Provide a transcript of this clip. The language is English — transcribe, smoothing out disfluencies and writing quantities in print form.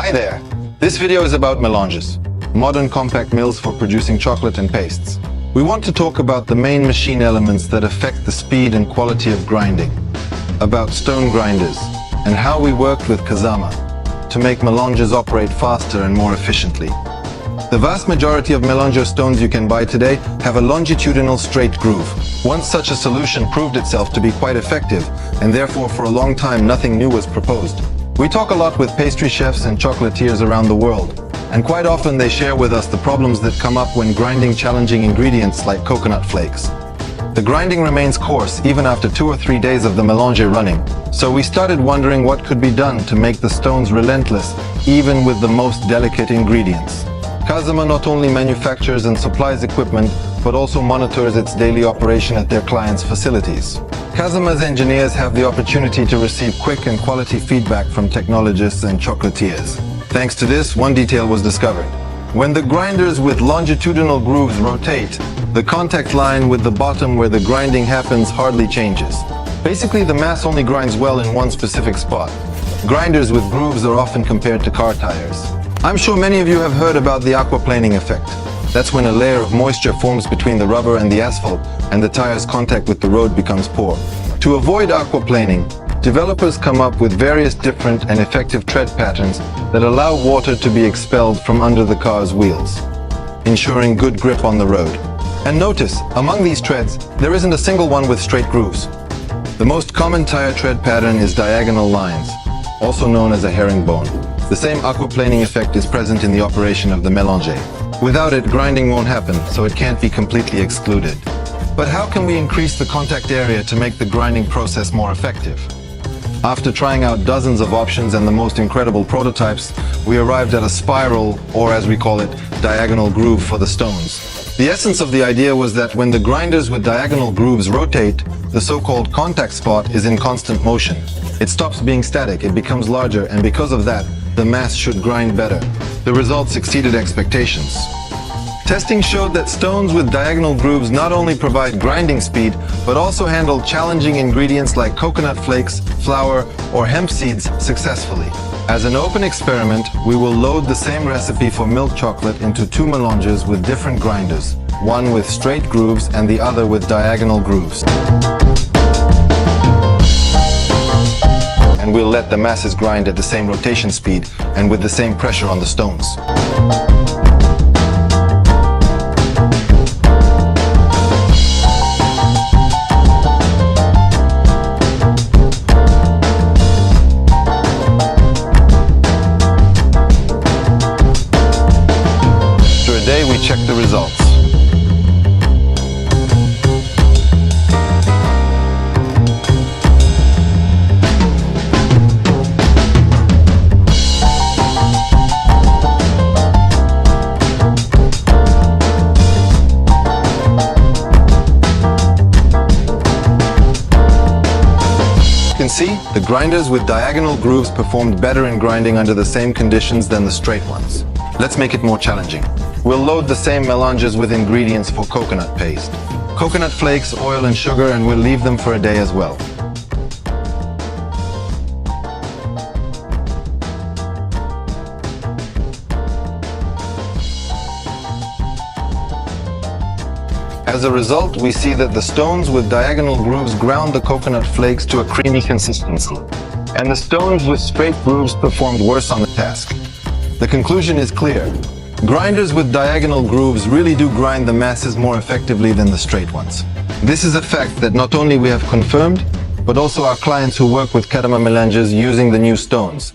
Hi there! This video is about melangers, modern compact mills for producing chocolate and pastes. We want to talk about the main machine elements that affect the speed and quality of grinding, about stone grinders, and how we worked with KADZAMA to make melangers operate faster and more efficiently. The vast majority of melanger stones you can buy today have a longitudinal straight groove. Once such a solution proved itself to be quite effective, and therefore for a long time nothing new was proposed. We talk a lot with pastry chefs and chocolatiers around the world, and quite often they share with us the problems that come up when grinding challenging ingredients like coconut flakes. The grinding remains coarse even after 2 or 3 days of the melanger running, so we started wondering what could be done to make the stones relentless even with the most delicate ingredients. KADZAMA not only manufactures and supplies equipment, but also monitors its daily operation at their clients' facilities. KADZAMA's engineers have the opportunity to receive quick and quality feedback from technologists and chocolatiers. Thanks to this, one detail was discovered. When the grinders with longitudinal grooves rotate, the contact line with the bottom where the grinding happens hardly changes. Basically, the mass only grinds well in one specific spot. Grinders with grooves are often compared to car tires. I'm sure many of you have heard about the aquaplaning effect. That's when a layer of moisture forms between the rubber and the asphalt, and the tire's contact with the road becomes poor. To avoid aquaplaning, developers come up with various different and effective tread patterns that allow water to be expelled from under the car's wheels, ensuring good grip on the road. And notice, among these treads, there isn't a single one with straight grooves. The most common tire tread pattern is diagonal lines, also known as a herringbone. The same aquaplaning effect is present in the operation of the melanger. Without it, grinding won't happen, so it can't be completely excluded. But how can we increase the contact area to make the grinding process more effective? After trying out dozens of options and the most incredible prototypes, we arrived at a spiral, or as we call it, diagonal groove for the stones. The essence of the idea was that when the grinders with diagonal grooves rotate, the so-called contact spot is in constant motion. It stops being static, it becomes larger, and because of that, the mass should grind better. The results exceeded expectations. Testing showed that stones with diagonal grooves not only provide grinding speed, but also handle challenging ingredients like coconut flakes, flour, or hemp seeds successfully. As an open experiment, we will load the same recipe for milk chocolate into 2 melangers with different grinders, one with straight grooves and the other with diagonal grooves. And we'll let the masses grind at the same rotation speed and with the same pressure on the stones. After a day, we checked the results. See, the grinders with diagonal grooves performed better in grinding under the same conditions than the straight ones. Let's make it more challenging. We'll load the same melangers with ingredients for coconut paste, coconut flakes, oil and sugar, and we'll leave them for a day as well. As a result, we see that the stones with diagonal grooves ground the coconut flakes to a creamy consistency, and the stones with straight grooves performed worse on the task. The conclusion is clear. Grinders with diagonal grooves really do grind the masses more effectively than the straight ones. This is a fact that not only we have confirmed, but also our clients who work with KADZAMA melangers using the new stones.